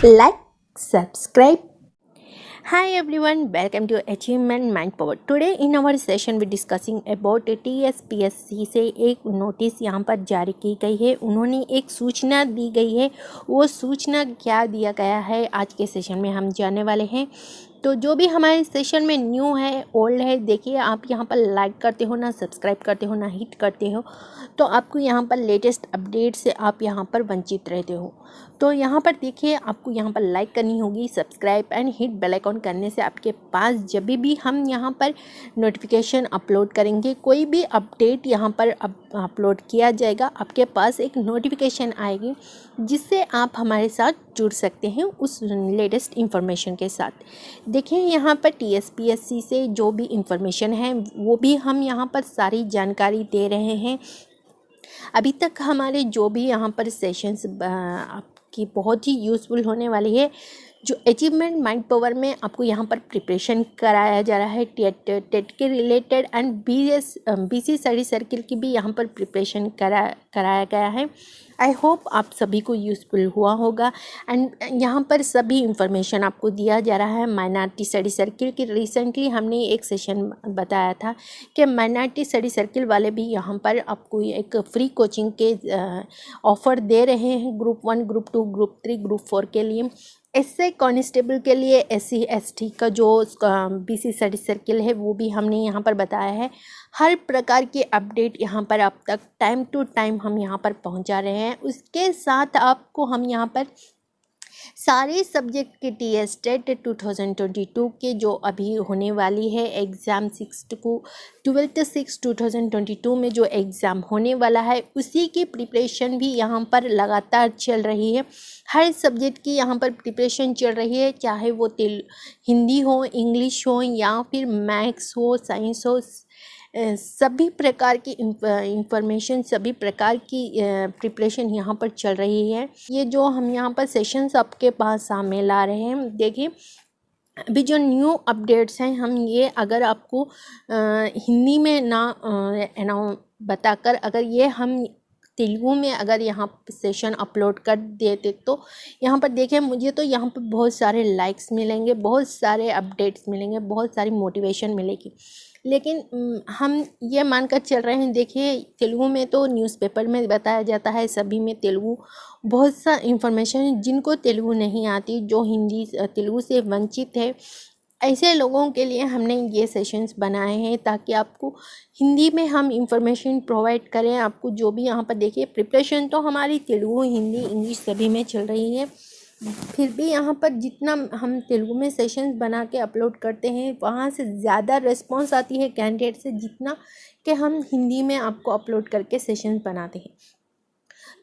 like, subscribe. Hi everyone, welcome to Achievement Mind Power. Today in our session we discussing about TSPSC से एक notice यहाँ पर जारी की गई है। उन्होंने एक सूचना दी गई है, वो सूचना क्या दिया गया है आज के सेशन में हम जानने वाले हैं। तो जो भी हमारे सेशन में न्यू है, ओल्ड है, देखिए आप यहाँ पर लाइक करते हो ना, सब्सक्राइब करते हो ना, हिट करते हो तो आपको यहाँ पर लेटेस्ट अपडेट से आप यहाँ पर वंचित रहते हो। तो यहाँ पर देखिए आपको यहाँ पर लाइक करनी होगी, subscribe and hit bell icon करने से आपके पास जब भी हम यहाँ पर नोटिफिकेशन अपलोड करेंगे, कोई भी अपडेट यहाँ पर अपलोड किया जाएगा, आपके पास एक नोटिफिकेशन आएगी जिससे आप हमारे साथ जुड़ सकते हैं उस लेटेस्ट इन्फॉर्मेशन के साथ। देखिए यहाँ पर TSPSC से जो भी इंफॉर्मेशन है वो भी हम यहाँ पर सारी जानकारी दे रहे हैं। अभी तक हमारे जो भी यहाँ पर सेशंस आपकी बहुत ही यूज़फुल होने वाली है। जो अचीवमेंट माइंड पावर में आपको यहाँ पर प्रिपरेशन कराया जा रहा है, टेट के related and BC study circle की भी यहाँ पर प्रिपरेशन कराया गया है। आई होप आप सभी को यूज़फुल हुआ होगा एंड यहाँ पर सभी इंफॉर्मेशन आपको दिया जा रहा है। माइनॉरिटी स्टडी सर्किल की रिसेंटली हमने एक सेशन बताया था कि माइनॉरिटी स्टडी सर्किल वाले भी यहाँ पर आपको एक फ्री कोचिंग के ऑफ़र दे रहे हैं, ग्रुप 1, ग्रुप 2, ग्रुप 3, ग्रुप 4 के लिए। एसआई कांस्टेबल के लिए SC ST का जो BC स्टडी सर्किल है वो भी हमने यहाँ पर बताया है। हर प्रकार की अपडेट यहाँ पर अब तक टाइम टू टाइम हम यहाँ पर पहुँचा रहे हैं। उसके साथ आपको हम यहाँ पर सारे सब्जेक्ट के TS टेट 2022 के जो अभी होने वाली है एग्ज़ाम 12/6/2022 में जो एग्ज़ाम होने वाला है उसी की प्रिपरेशन भी यहाँ पर लगातार चल रही है। हर सब्जेक्ट की यहाँ पर प्रिपरेशन चल रही है, चाहे वो हिंदी हो, इंग्लिश हो या फिर मैथ्स हो, साइंस हो, सभी प्रकार की इंफॉर्मेशन, सभी प्रकार की प्रिपरेशन यहाँ पर चल रही है। ये जो हम यहाँ पर सेशंस आपके पास सामने ला रहे हैं, देखिए अभी जो न्यू अपडेट्स हैं हम ये अगर आपको हिंदी में ना बताकर अगर ये हम तेलुगु में अगर यहाँ सेशन अपलोड कर देते तो यहाँ पर देखें मुझे तो यहाँ पर बहुत सारे लाइक्स मिलेंगे, बहुत सारे अपडेट्स मिलेंगे, बहुत सारी मोटिवेशन मिलेगी। लेकिन हम ये मानकर चल रहे हैं, देखिए तेलुगु में तो न्यूज़पेपर में बताया जाता है, सभी में तेलुगु बहुत सा इंफॉर्मेशन है। जिनको तेलुगु नहीं आती, जो हिंदी तेलुगु से वंचित है, ऐसे लोगों के लिए हमने ये सेशंस बनाए हैं ताकि आपको हिंदी में हम इंफॉर्मेशन प्रोवाइड करें। आपको जो भी यहाँ पर देखिए प्रिपरेशन तो हमारी तेलुगु, हिंदी, इंग्लिश सभी में चल रही है। फिर भी यहाँ पर जितना हम तेलुगु में सेशंस बना के अपलोड करते हैं वहाँ से ज़्यादा रिस्पॉन्स आती है कैंडिडेट से जितना कि हम हिंदी में आपको अपलोड करके सेशंस बनाते हैं।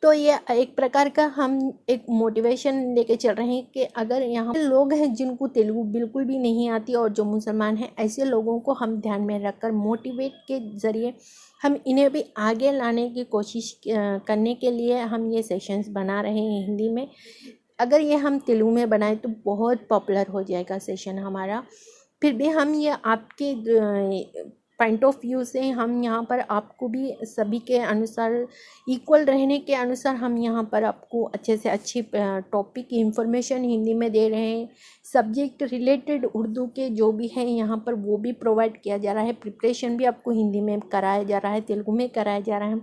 तो ये एक प्रकार का हम एक मोटिवेशन लेके चल रहे हैं कि अगर यहाँ लोग हैं जिनको तेलुगु बिल्कुल भी नहीं आती और जो मुसलमान हैं, ऐसे लोगों को हम ध्यान में रखकर मोटिवेट के ज़रिए हम इन्हें भी आगे लाने की कोशिश करने के लिए हम ये सेशंस बना रहे हैं हिंदी में। अगर ये हम तेलुगु में बनाए तो बहुत पॉपुलर हो जाएगा सेशन हमारा। फिर भी हम ये आपके पॉइंट ऑफ व्यू से हम यहाँ पर आपको भी सभी के अनुसार इक्वल रहने के अनुसार हम यहाँ पर आपको अच्छे से अच्छी टॉपिक की इंफॉर्मेशन हिंदी में दे रहे हैं। सब्जेक्ट रिलेटेड उर्दू के जो भी हैं यहाँ पर वो भी प्रोवाइड किया जा रहा है। प्रिपरेशन भी आपको हिंदी में कराया जा रहा है, तेलुगु में कराया जा रहा है।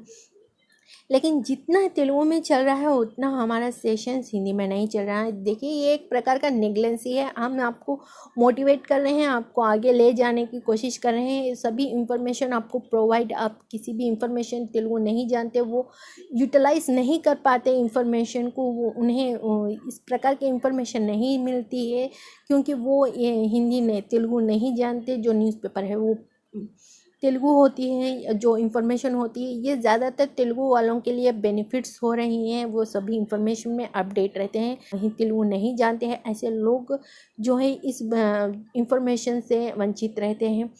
लेकिन जितना तेलुगु में चल रहा है उतना हमारा सेशंस हिंदी में नहीं चल रहा है। देखिए ये एक प्रकार का नेग्लेंसी है। हम आपको मोटिवेट कर रहे हैं, आपको आगे ले जाने की कोशिश कर रहे हैं। सभी इंफॉर्मेशन आपको प्रोवाइड, आप किसी भी इंफॉर्मेशन तेलुगु नहीं जानते, वो यूटिलाइज़ नहीं कर पाते इंफॉर्मेशन को, वो उन्हें इस प्रकार की इंफॉर्मेशन नहीं मिलती है क्योंकि वो हिंदी में तेलुगु नहीं जानते। जो न्यूज़पेपर है वो तेलुगु होती है, जो इन्फॉर्मेशन होती है ये ज़्यादातर तेलुगु वालों के लिए बेनिफिट्स हो रही हैं। वो सभी इन्फॉर्मेशन में अपडेट रहते हैं। वहीं तेलुगु नहीं जानते हैं, ऐसे लोग जो है इस इन्फॉर्मेशन से वंचित रहते हैं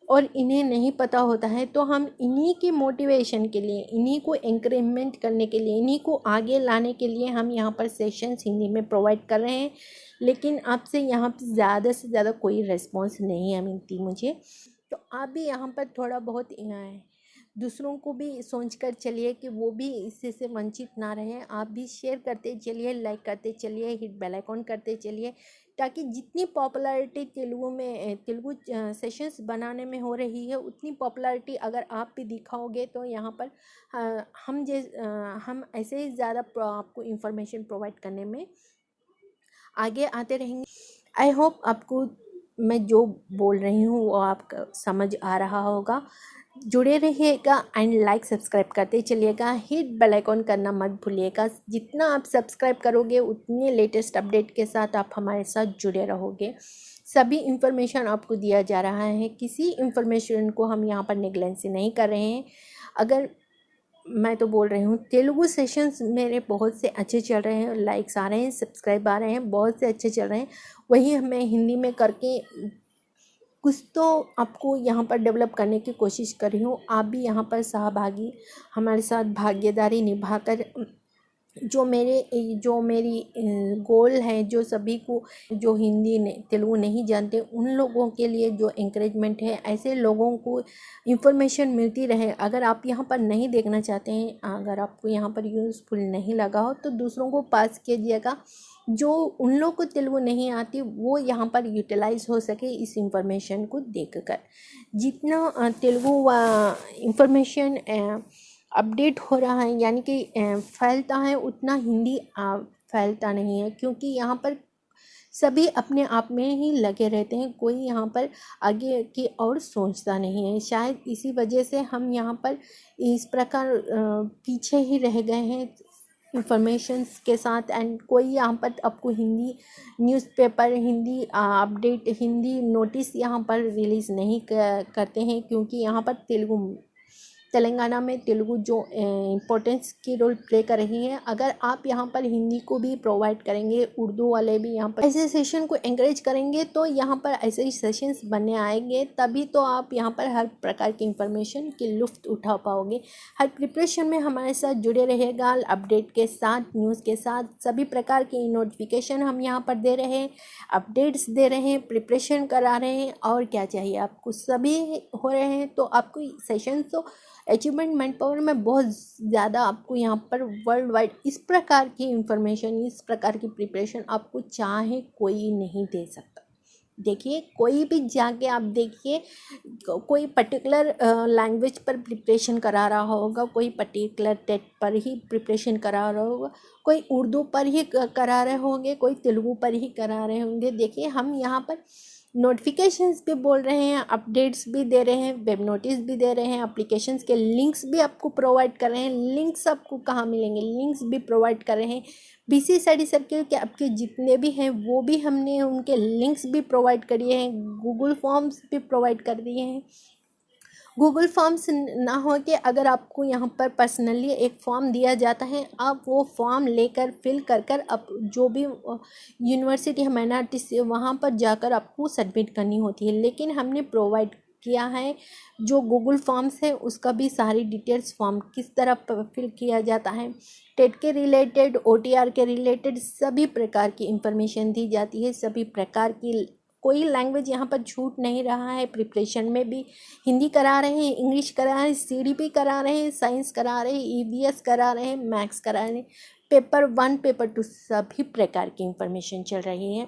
और इन्हें नहीं पता होता है। तो हम इन्हीं की मोटिवेशन के लिए, इन्हीं को इंक्रीमेंट करने के लिए, इन्हीं को आगे लाने के लिए हम यहाँ पर सेशंस हिंदी में प्रोवाइड कर रहे हैं। लेकिन आपसे यहाँ पर ज़्यादा से ज़्यादा कोई रिस्पॉन्स नहीं मिलती मुझे। तो आप भी यहाँ पर थोड़ा बहुत दूसरों को भी सोच कर चलिए कि वो भी इससे से वंचित ना रहे। आप भी शेयर करते चलिए, लाइक करते चलिए, हिट बेल आइकॉन करते चलिए, ताकि जितनी पॉपुलैरिटी तेलुगु में तेलुगु सेशंस बनाने में हो रही है, उतनी पॉपुलैरिटी अगर आप भी दिखाओगे तो यहाँ पर हम ऐसे ही ज़्यादा आपको इन्फॉर्मेशन प्रोवाइड करने में आगे आते रहेंगे। आई होप आपको मैं जो बोल रही हूँ वो आपको समझ आ रहा होगा। जुड़े रहिएगा एंड लाइक सब्सक्राइब करते चलिएगा, हिट बेल आइकॉन करना मत भूलिएगा। जितना आप सब्सक्राइब करोगे उतने लेटेस्ट अपडेट के साथ आप हमारे साथ जुड़े रहोगे। सभी इंफॉर्मेशन आपको दिया जा रहा है, किसी इंफॉर्मेशन को हम यहाँ पर नेगलेंसी नहीं कर रहे हैं। अगर मैं तो बोल रही हूँ तेलुगु सेशंस मेरे बहुत से अच्छे चल रहे हैं, लाइक्स आ रहे हैं, सब्सक्राइब आ रहे हैं, बहुत से अच्छे चल रहे हैं। वही मैं हिंदी में करके कुछ तो आपको यहाँ पर डेवलप करने की कोशिश कर रही हूँ। आप भी यहाँ पर सहभागी हमारे साथ भागीदारी निभाकर जो मेरी गोल है, जो सभी को जो हिंदी तेलुगु नहीं जानते उन लोगों के लिए जो इंकरेजमेंट है, ऐसे लोगों को इन्फॉर्मेशन मिलती रहे। अगर आप यहाँ पर नहीं देखना चाहते हैं, अगर आपको यहाँ पर यूज़फुल नहीं लगा हो तो दूसरों को पास कीजिएगा। जो उन लोग को तेलुगु नहीं आती वो यहाँ पर यूटिलाइज हो सके इस इंफॉर्मेशन को देखकर। जितना तेलुगु इंफॉर्मेशन अपडेट हो रहा है यानी कि फैलता है, उतना हिंदी फैलता नहीं है, क्योंकि यहाँ पर सभी अपने आप में ही लगे रहते हैं। कोई यहाँ पर आगे की और सोचता नहीं है। शायद इसी वजह से हम यहाँ पर इस प्रकार पीछे ही रह गए हैं इंफॉर्मेशंस के साथ। एंड कोई यहाँ पर आपको Hindi newspaper, Hindi update, Hindi notice यहाँ पर रिलीज़ नहीं करते हैं, क्योंकि यहाँ पर तेलंगाना में तेलुगु जो इम्पोर्टेंस की रोल प्ले कर रही है। अगर आप यहाँ पर हिंदी को भी प्रोवाइड करेंगे, उर्दू वाले भी यहाँ पर ऐसे सेशन को एंकरेज करेंगे, तो यहाँ पर ऐसे ही सेशंस बनने आएंगे। तभी तो आप यहाँ पर हर प्रकार की इंफॉर्मेशन की लुफ्त उठा पाओगे। हर प्रिपरेशन में हमारे साथ जुड़े रहेगा, अपडेट के साथ, न्यूज़ के साथ, सभी प्रकार की नोटिफिकेशन हम यहाँ पर दे रहे हैं, अपडेट्स दे रहे हैं, प्रिपरेशन करा रहे हैं। और क्या चाहिए आपको, सभी हो रहे हैं। तो आपको सेशन तो अचीवमेंट मैन पावर में बहुत ज़्यादा आपको यहाँ पर वर्ल्ड वाइड इस प्रकार की इंफॉर्मेशन, इस प्रकार की प्रिपरेशन आपको चाहे कोई नहीं दे सकता। देखिए, कोई भी जाके आप देखिए, कोई पर्टिकुलर लैंग्वेज पर प्रिपरेशन करा रहा होगा, कोई पर्टिकुलर टेट पर ही प्रिपरेशन करा रहा होगा, कोई उर्दू पर ही करा रहे होंगे, कोई तेलुगु पर ही करा रहे होंगे। देखिए, हम यहाँ पर नोटिफिकेशंस भी बोल रहे हैं, अपडेट्स भी दे रहे हैं, वेब नोटिस भी दे रहे हैं, एप्लीकेशंस के लिंक्स भी आपको प्रोवाइड कर रहे हैं। लिंक्स आपको कहाँ मिलेंगे, लिंक्स भी प्रोवाइड कर रहे हैं। बीसी स्टडी सर्किल के आपके जितने भी हैं वो भी हमने उनके लिंक्स भी प्रोवाइड करिए हैं, गूगल फॉर्म्स भी प्रोवाइड कर दिए हैं। गूगल फॉर्म्स ना हो के अगर आपको यहाँ पर पर्सनली एक फॉर्म दिया जाता है, आप वो फॉर्म लेकर फिल कर अब जो भी यूनिवर्सिटी है माइनॉरिटी से, वहाँ पर जाकर आपको सबमिट करनी होती है। लेकिन हमने प्रोवाइड किया है जो गूगल फॉर्म्स है, उसका भी सारी डिटेल्स, फॉर्म किस तरह फिल किया जाता है, टेट के रिलेटेड, OTR के रिलेटेड सभी प्रकार की इंफॉर्मेशन दी जाती है। सभी प्रकार की कोई लैंग्वेज यहाँ पर छूट नहीं रहा है। प्रिपरेशन में भी हिंदी करा रहे हैं, इंग्लिश करा रहे हैं, CDP करा रहे हैं, साइंस करा रहे हैं, EVS करा रहे हैं, मैथ्स करा रहे हैं, पेपर 1 पेपर 2 सभी प्रकार की इंफॉर्मेशन चल रही है।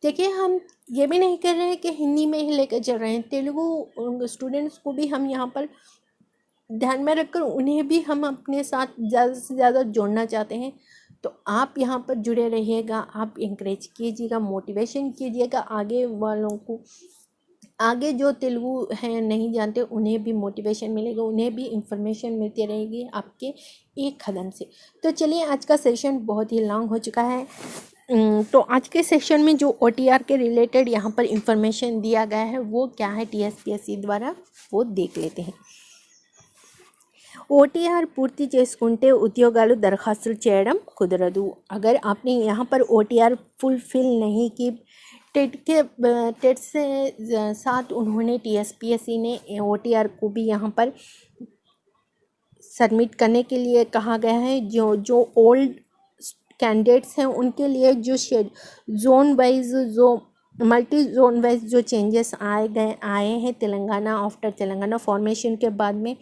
देखिए, हम ये भी नहीं कर रहे हैं कि हिंदी में ही लेकर चल रहे हैं। तेलुगु स्टूडेंट्स को भी हम यहाँ पर ध्यान में रखकर उन्हें भी हम अपने साथ ज़्यादा से ज़्यादा जोड़ना चाहते हैं। तो आप यहाँ पर जुड़े रहिएगा, आप इंकरेज कीजिएगा, मोटिवेशन कीजिएगा आगे वालों को। आगे जो तेलुगु हैं नहीं जानते उन्हें भी मोटिवेशन मिलेगा, उन्हें भी इंफॉर्मेशन मिलती रहेगी आपके एक कदम से। तो चलिए, आज का सेशन बहुत ही लॉन्ग हो चुका है। तो आज के सेशन में जो OTR के रिलेटेड यहाँ पर इंफॉर्मेशन दिया गया है वो क्या है TSPSC द्वारा, वो देख लेते हैं। OTR పూర్తి చేసుకుంటే ఉద్యోగాలు దరఖాస్తులు చేయడం కుదరదు। अगर आपने यहाँ पर OTR फुलफिल नहीं की, टेट से साथ उन्होंने TSPSC ने OTR को भी यहाँ पर सबमिट करने के लिए कहा गया है। जो ओल्ड कैंडिडेट्स हैं उनके लिए जो जोन वाइज, जो मल्टी जोन वाइज जो चेंजेस आए हैं तेलंगाना, आफ्टर तेलंगाना फॉर्मेशन के बाद में,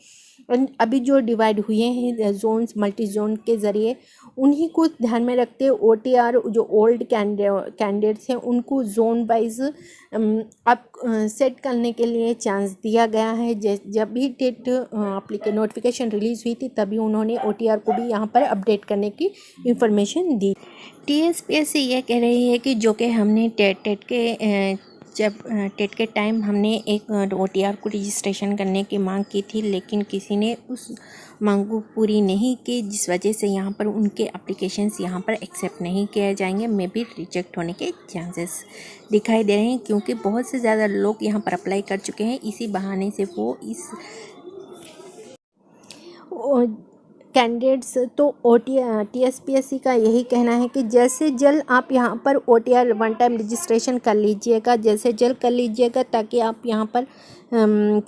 अभी जो डिवाइड हुए हैं जोन्स मल्टी जोन के ज़रिए, उन्हीं को ध्यान में रखते OTR जो ओल्ड कैंडिडेट्स हैं उनको जोन वाइज अब सेट करने के लिए चांस दिया गया है। जब भी टेट एप्लीकेशन नोटिफिकेशन रिलीज़ हुई थी तभी उन्होंने OTR को भी यहाँ पर अपडेट करने की इंफॉर्मेशन दी। TSPSC ये कह रही है कि जो कि हमने टेट के टाइम हमने एक OTR को रजिस्ट्रेशन करने की मांग की थी, लेकिन किसी ने उस मांग को पूरी नहीं की, जिस वजह से यहाँ पर उनके एप्लीकेशंस यहाँ पर एक्सेप्ट नहीं किए जाएंगे। मे भी रिजेक्ट होने के चांसेस दिखाई दे रहे हैं, क्योंकि बहुत से ज़्यादा लोग यहाँ पर अप्लाई कर चुके हैं। इसी बहाने से वो इस कैंडिडेट्स तो TSPSC का यही कहना है कि जैसे जल्द आप यहाँ पर OTR वन टाइम रजिस्ट्रेशन कर लीजिएगा, जैसे जल्द कर लीजिएगा, ताकि आप यहाँ पर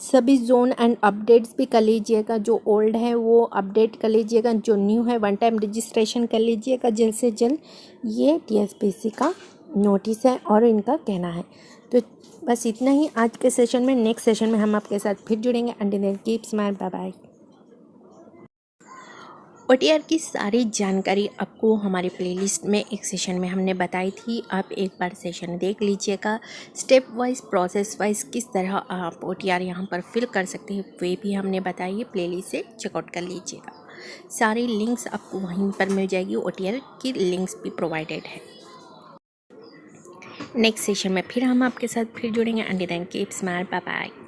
सभी जोन एंड अपडेट्स भी कर लीजिएगा। जो ओल्ड है वो अपडेट कर लीजिएगा, जो न्यू है वन टाइम रजिस्ट्रेशन कर लीजिएगा जल्द से जल्द। ये TSPSC का नोटिस है और इनका कहना है। तो बस इतना ही आज के सेशन में। नेक्स्ट सेशन में हम आपके साथ फिर जुड़ेंगे। Until then keep smile, bye bye. OTR की सारी जानकारी आपको हमारे प्लेलिस्ट में एक सेशन में हमने बताई थी। आप एक बार सेशन देख लीजिएगा। स्टेप वाइज प्रोसेस वाइज किस तरह आप OTR यहाँ पर फिल कर सकते हैं वे भी हमने बताई है। प्लेलिस्ट से चेकआउट कर लीजिएगा। सारी लिंक्स आपको वहीं पर मिल जाएगी। OTR की लिंक्स भी प्रोवाइडेड है। नेक्स्ट सेशन में फिर हम आपके साथ फिर जुड़ेंगे। Until then keep smile, bye bye.